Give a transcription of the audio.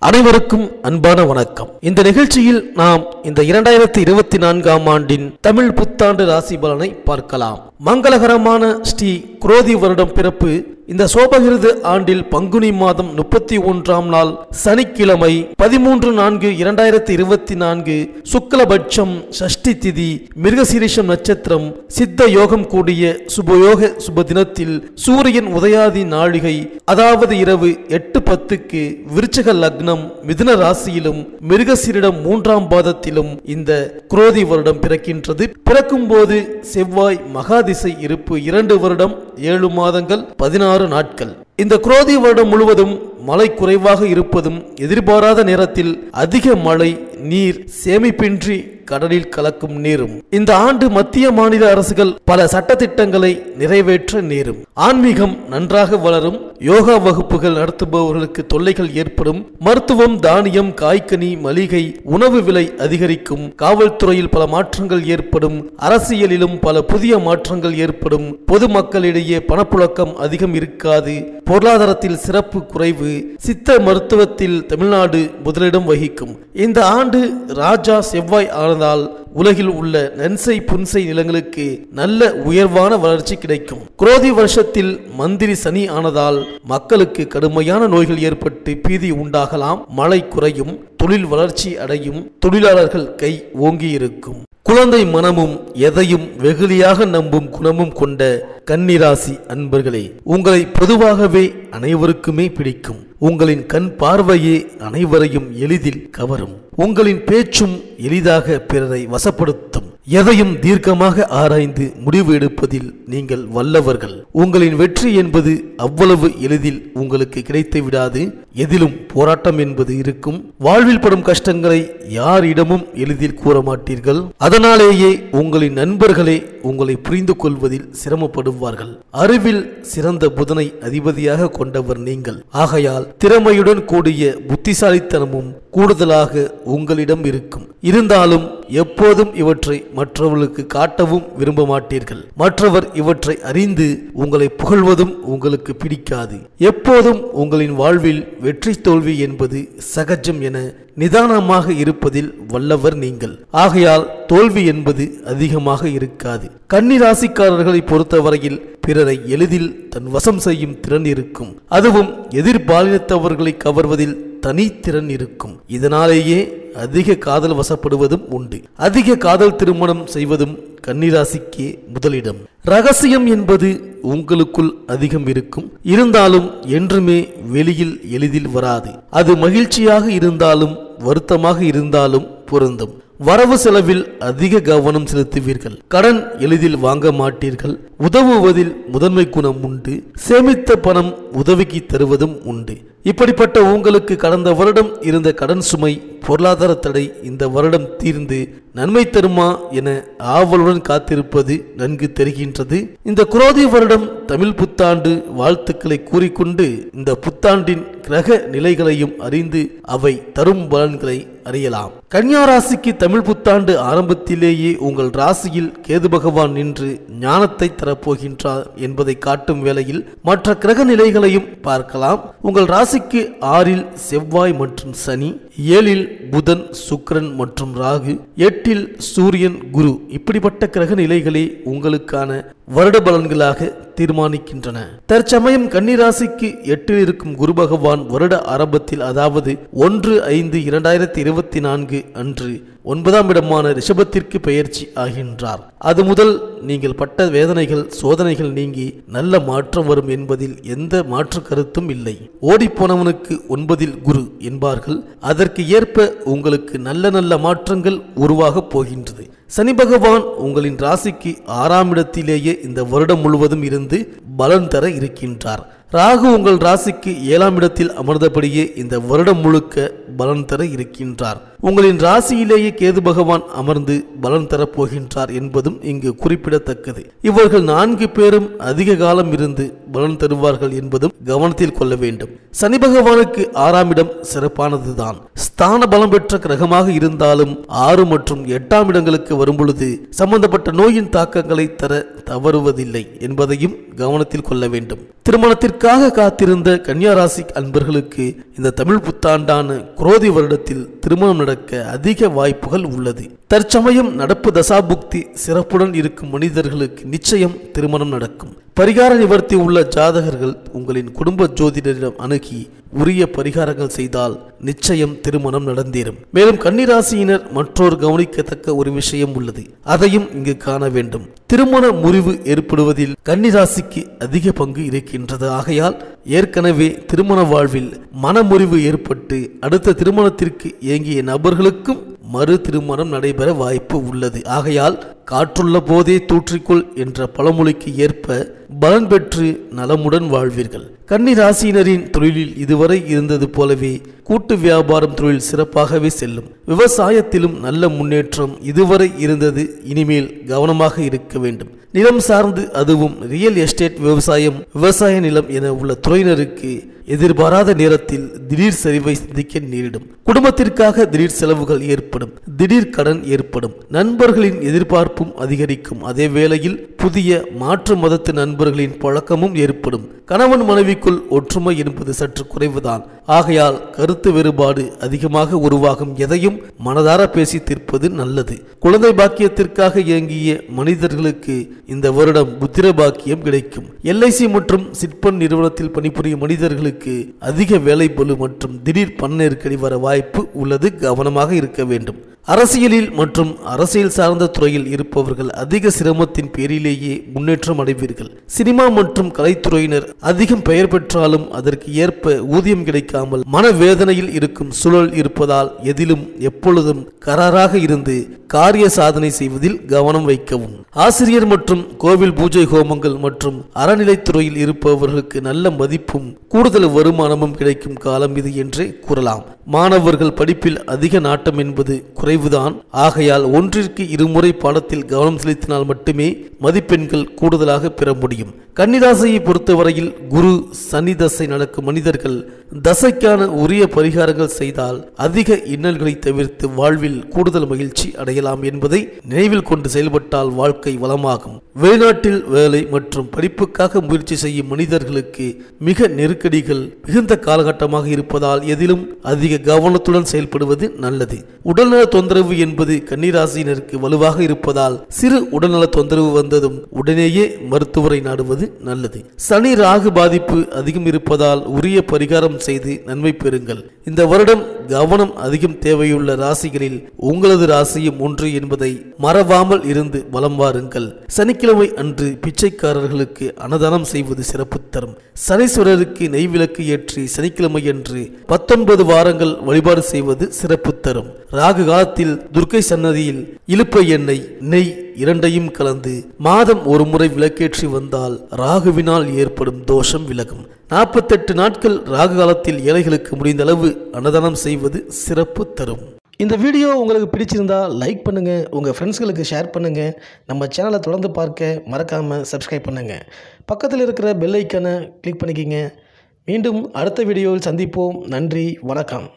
அனைவருக்கும் அன்பான வணக்கம். இந்த நிகழ்ச்சியில் நாம் இந்த 2024ஆம் ஆண்டின் தமிழ் புத்தாண்டு ராசி பலனை பார்க்கலாம். மங்களகரமான ஸ்ரீ குரோதி வருடம் பிறப்பு இந்த சோபகிருது ஆண்டில் பங்குனி மாதம் 31ஆம் நாள் சனிக்கிழமை 13/4/2024 சுக்லபட்சம் சஷ்டி திதி மிருகசீரிஷம் நட்சத்திரம் சித்த யோகம் கூடிய சுபயோக சுப தினத்தில் சூரியன் உதயாதி நாழிகை அதாவது இரவு 8:10க்கு விருச்சிக லக்னம் மிதுன ராசியிலும் மிருகசீரிடம் 3ஆம் பாதத்திலும் இந்த குரோதி வருடம் பிறக்கின்றது. பிறக்கும் போது செவ்வாய் மகாதிசை இருப்பு 2 வருடம் 7 மாதங்கள் 16 நாட்கள். இந்த குரோதி வருடம் முழுவதும் மழை குறைவாக இருப்பதும் எதிர்பாராத நேரத்தில் அதிக மழை நீர் சேமிப்பின்றி கடலில் கலக்கும் நேரும். இந்த ஆண்டு மத்திய மாநில அரசுகள் பல சட்டத்திட்டங்களை நிறைவேற்ற நேரும். ஆன்மீகம் நன்றாக வளரும். யோகா வகுப்புகள் நடத்துபவர்களுக்கு தொல்லைகள் ஏற்படும். மருத்துவம் தானியம் காய்கனி மளிகை உணவு விலை அதிகரிக்கும். காவல்துறையில் பல மாற்றங்கள் ஏற்படும். அரசியலிலும் பல புதிய மாற்றங்கள் ஏற்படும். பொதுமக்களிடையே பணப்புழக்கம் அதிகம் இருக்காது. பொருளாதாரத்தில் சிறப்பு குறைவு. சித்த மருத்துவத்தில் தமிழ்நாடு முதலிடம் வகிக்கும். இந்த ஆண்டு ராஜா செவ்வாய் ஆனதால் உலகில் உள்ள நன்சை புன்சை நிலங்களுக்கு நல்ல உயர்வான வளர்ச்சி கிடைக்கும். குரோதி வருஷத்தில் மந்திரி சனி ஆனதால் மக்களுக்கு கடுமையான நோய்கள் ஏற்பட்டு பீதி உண்டாகலாம். மழை குறையும். தொழில் வளர்ச்சி அடையும். தொழிலாளர்கள் கை ஓங்கி இருக்கும். குழந்தை மனமும் எதையும் வெகுளியாக நம்பும் குணமும் கொண்ட கன்னிராசி அன்பர்களே, உங்களை பொதுவாகவே அனைவருக்குமே பிடிக்கும். உங்களின் கண் பார்வையே அனைவரையும் எளிதில் கவரும். உங்களின் பேச்சும் எளிதாக பிறரை வசப்படுத்தும். எதையும் தீர்க்கமாக ஆராய்ந்து முடிவு எடுப்பதில் நீங்கள் வல்லவர்கள். உங்களின் வெற்றி என்பது அவ்வளவு எளிதில் உங்களுக்கு கிடைத்து விடாது. எதிலும் போராட்டம் என்பது இருக்கும். வாழ்வில் படும் கஷ்டங்களை யாரிடமும் எளிதில் கூற மாட்டீர்கள். அதனாலேயே உங்களின் நண்பர்களே உங்களை புரிந்து கொள்வதில் சிரமப்படுவார்கள். அறிவில் சிறந்த புதனை அதிபதியாக கொண்டவர் நீங்கள். ஆகையால் திறமையுடன் கூடிய புத்திசாலித்தனமும் கூடுதலாக உங்களிடம் இருக்கும். இருந்தாலும் எப்போதும் இவற்றை மற்றவர்களுக்கு காட்டவும் விரும்ப மாட்டீர்கள். மற்றவர் இவற்றை அறிந்து உங்களை புகழ்வதும் உங்களுக்கு பிடிக்காது. எப்போதும் உங்களின் வாழ்வில் வெற்றி தோல்வி என்பது சகஜம் என நிதானமாக இருப்பதில் வல்லவர் நீங்கள். ஆகையால் தோல்வி என்பது அதிகமாக இருக்காது. கன்னி ராசிக்காரர்களை பொறுத்தவரையில் பிறரை எளிதில் தன் வசம் செய்யும் திறன் இருக்கும். அதுவும் எதிர்பாலினத்தவர்களை கவர்வதில் தனித்திறன் இருக்கும். இதனாலேயே அதிக காதல் வசப்படுவதும் உண்டு. அதிக காதல் திருமணம் செய்வதும் கன்னிராசிக்கே முதலிடம். ரகசியம் என்பது உங்களுக்குள் அதிகம் இருக்கும். இருந்தாலும் என்றுமே வெளியில் எளிதில் வராது. அது மகிழ்ச்சியாக இருந்தாலும் வருத்தமாக இருந்தாலும் பொருந்தும். வரவு செலவில் அதிக கவனம் செலுத்துவீர்கள். கடன் எளிதில் வாங்க மாட்டீர்கள். உதவுவதில் முதன்மை குணம் உண்டு. சேமித்த பணம் உதவிக்கு தருவதும் உண்டு. இப்படிப்பட்ட உங்களுக்கு கடந்த வருடம் இருந்த கடன் சுமை பொருளாதார தடை இந்த வருடம் தீர்ந்து நன்மை தருமா என ஆவலுடன் காத்திருப்பது நன்கு தெரிகின்றது. இந்த குரோதி வருடம் தமிழ் புத்தாண்டு வாழ்த்துக்களை கூறிக்கொண்டு இந்த புத்தாண்டின் கிரக நிலைகளையும் அறிந்து அவை தரும் பலன்களை அறியலாம். கன்னியா ராசிக்கு தமிழ் புத்தாண்டு ஆரம்பத்திலேயே உங்கள் ராசியில் கேது பகவான் நின்று ஞானத்தை தரப்போகின்றார் என்பதை காட்டும் வேளையில் மற்ற கிரக நிலைகளையும் பார்க்கலாம். உங்கள் ராசிக்கு 6இல் செவ்வாய் மற்றும் சனி, 7இல் புதன் சுக்கிரன் மற்றும் ராகு, 8இல் சூரியன் குரு. இப்படிப்பட்ட கிரக நிலைகளே உங்களுக்கான வருட பலன்களாக தீர்மானிக்கின்றன. தற்சமயம் கன்னிராசிக்கு 8இல் இருக்கும் குரு பகவான் வருட ஆரம்பத்தில் அதாவது 1/5/2024 அன்று 9ஆம் இடமான ரிஷபத்திற்கு பெயர்ச்சி ஆகின்றார். அது முதல் நீங்கள் பட்ட வேதனைகள் சோதனைகள் நீங்கி நல்ல மாற்றம் வரும் என்பதில் எந்த மாற்று கருத்தும் இல்லை. ஓடிப்போனவனுக்கு 9இல் குரு என்பார்கள். அதற்கு ஏற்ப உங்களுக்கு நல்ல நல்ல மாற்றங்கள் உருவாக போகின்றது. சனி பகவான் உங்களின் ராசிக்கு 6ஆம் இடத்திலேயே இந்த வருடம் முழுவதும் இருந்து பலன் தர இருக்கின்றார். ராகு உங்கள் ராசிக்கு 7ஆம் இடத்தில் அமர்ந்தபடியே இந்த வருடம் முழுக்க பலன் தர இருக்கின்றார். உங்களின் ராசியிலேயே கேது பகவான் அமர்ந்து பலன் தரப்போகின்றார் என்பதும் இங்கு குறிப்பிடத்தக்கது. இவர்கள் 4 பேரும் அதிக காலம் இருந்து பலன் தருவார்கள் என்பதும் கவனத்தில் கொள்ள வேண்டும். சனி பகவானுக்கு 6ஆம் இடம் சிறப்பானதுதான். ஸ்தான பலம் பெற்ற கிரகமாக இருந்தாலும் 6 மற்றும் 8ஆம் இடங்களுக்கு வரும்பொழுது சம்பந்தப்பட்ட நோயின் தாக்கங்களை தர தவறுவதில்லை என்பதையும் கவனத்தில் கொள்ள வேண்டும். திருமணத்திற்காக காத்திருந்த கன்னியா ராசி அன்பர்களுக்கு இந்த தமிழ் புத்தாண்டான குரோதி வருடத்தில் திருமணம் நடக்க அதிக வாய்ப்புகள் உள்ளது. தற்சமயம் நடப்பு தசாபுக்தி சிறப்புடன் இருக்கும் மனிதர்களுக்கு நிச்சயம் திருமணம் நடக்கும். பரிகார நிவர்த்தி உள்ள ஜாதகர்கள் உங்களின் குடும்ப ஜோதிடரிடம் அணுகி உரிய பரிகாரங்கள் செய்தால் நிச்சயம் திருமணம் நடந்தேறும். மேலும் கன்னிராசியினர் மற்றொரு கவனிக்கத்தக்க ஒரு விஷயம் உள்ளது, அதையும் இங்கு காண வேண்டும். திருமண முறிவு ஏற்படுவதில் கன்னிராசிக்கு அதிக பங்கு இருக்கின்றது. ஆகையால் ஏற்கனவே திருமண வாழ்வில் மனமுறிவு ஏற்பட்டு அடுத்த திருமணத்திற்கு ஏங்கிய நபர்களுக்கும் மறு திருமணம் நடைபெற வாய்ப்பு உள்ளது. ஆகையால் காற்றுள்ள போதே தூற்றிக்கொள் என்ற பழமொழிக்கு ஏற்ப பலன் பெற்று நலமுடன் வாழ்வீர்கள். கன்னி ராசியினரின் தொழிலில் இதுவரை இருந்தது போலவே கூட்டு வியாபாரம் தொழில் சிறப்பாகவே செல்லும். விவசாயத்திலும் நல்ல முன்னேற்றம் இதுவரை இருந்தது, இனிமேல் கவனமாக இருக்க வேண்டும். நிலம் சார்ந்து அதுவும் ரியல் எஸ்டேட் விவசாயம், விவசாய நிலம் என உள்ள துறையினருக்கு எதிர்பாராத நேரத்தில் திடீர் சரிவை சந்திக்க நேரிடும். குடும்பத்திற்காக திடீர் செலவுகள் ஏற்படும், திடீர் கடன் ஏற்படும், நண்பர்களின் எதிர்பார்ப்பும் அதிகரிக்கும். அதே வேளையில் புதிய மாற்று மதத்து நண்பர்களின் பழக்கமும் ஏற்படும். கணவன் மனைவிக்குள் ஒற்றுமை என்பது சற்று குறைவுதான். ஆகையால் கருத்து வேறுபாடு அதிகமாக உருவாகும். எதையும் மனதார பேசி தீர்ப்பது நல்லது. குழந்தை பாக்கியத்திற்காக இயங்கிய மனிதர்களுக்கு இந்த வருடம் புத்திர பாக்கியம் கிடைக்கும். LIC மற்றும் சிட்பண்ட் நிறுவனத்தில் பணிபுரியும் மனிதர்களுக்கு அதிக வேலை பளு மற்றும் திடீர் பண நெருக்கடி வர வாய்ப்பு உள்ளது. கவனமாக இருக்க வேண்டும். அரசியலில் மற்றும் அரசியல் சார்ந்த துறையில் இருப்பவர்கள் அதிக சிரமத்தின் பேரிலேயே முன்னேற்றம் அடைவீர்கள். சினிமா மற்றும் கலைத்துறையினர் அதிகம் பெயர் பெற்றாலும் அதற்கு ஏற்ப ஊதியம் கிடைக்காமல் மனவேதனையில் இருக்கும் சூழல் இருப்பதால் எதிலும் எப்பொழுதும் கராராக இருந்து காரிய சாதனை செய்வதில் கவனம் வைக்கவும். ஆசிரியர் மற்றும் கோவில் பூஜை ஹோமங்கள் மற்றும் அறநிலைத்துறையில் இருப்பவர்களுக்கு நல்ல மதிப்பும் கூடுதல் வருமானமும் கிடைக்கும் காலம் இது என்றே கூறலாம். மாணவர்கள் படிப்பில் அதிக நாட்டம் என்பது குறைவுதான். ஆகையால் ஒன்றிற்கு இருமுறை பாடத்தில் கவனம் செலுத்தினால் மட்டுமே மதிப்பெண்கள் கூடுதலாக பெற முடியும். கன்னிராசியை பொறுத்தவரையில் குரு சனி தசை நடக்கும் மனிதர்கள் தசைக்கான உரிய பரிகாரங்கள் செய்தால் அதிக இன்னல்களை தவிர்த்து வாழ்வில் கூடுதல் மகிழ்ச்சி அடையலாம் என்பதை நினைவில் கொண்டு செயல்பட்டால் வாழ்க்கை வளமாகும். வெளிநாட்டில் வேலை மற்றும் படிப்புக்காக முயற்சி செய்யும் மனிதர்களுக்கு மிக நெருக்கடிகள் மிகுந்த காலகட்டமாக இருப்பதால் எதிலும் அதிக கவனத்துடன் செயல்படுவது நல்லது. உடல்நல தொந்தரவு என்பது கன்னிராசியினருக்கு வலுவாக இருப்பதால் சிறு உடல்நல தொந்தரவு வந்ததும் உடனேயே மருத்துவரை நாடுவது நல்லது. சனி ராகு பாதிப்பு அதிகம் இருப்பதால் உரிய பரிகாரம் செய்து நன்மை பெறுங்கள். இந்த வருடம் கவனம் அதிகம் தேவையுள்ள ராசிகளில் உங்களது ராசியும் ஒன்று என்பதை மறவாமல் இருந்து வலம் வாருங்கள். சனிக்கிழமை அன்று பிச்சைக்காரர்களுக்கு அன்னதானம் செய்வது சிறப்பு தரும். சனீஸ்வரருக்கு நெய்விளக்கு ஏற்றி சனிக்கிழமை அன்று 19 வாரங்கள் வழிபாடு செய்வது சிறப்பு தரும். ராகு காலத்தில் துர்க்கை சன்னதியில் இலுப்பை எண்ணெய், நெய் இரண்டையும் கலந்து மாதம் ஒரு முறை விளக்கேற்றி வந்தால் ராகுவினால் ஏற்படும் தோஷம் விலகும். 48 நாட்கள் ராகு காலத்தில் ஏழைகளுக்கு முடிந்த அளவு அன்னதானம் செய்வது சிறப்பு தரும். இந்த வீடியோ உங்களுக்கு பிடிச்சிருந்தா லைக் பண்ணுங்க, உங்க ஃப்ரெண்ட்ஸ்களுக்கு ஷேர் பண்ணுங்க. நம்ம சேனலை தொடர்ந்து பார்க்க மறக்காம சப்ஸ்கிரைப் பண்ணுங்க. பக்கத்தில் இருக்கிற பெல் ஐக்கானை கிளிக் பண்ணிக்கிங்க. மீண்டும் அடுத்த வீடியோவில் சந்திப்போம். நன்றி, வணக்கம்.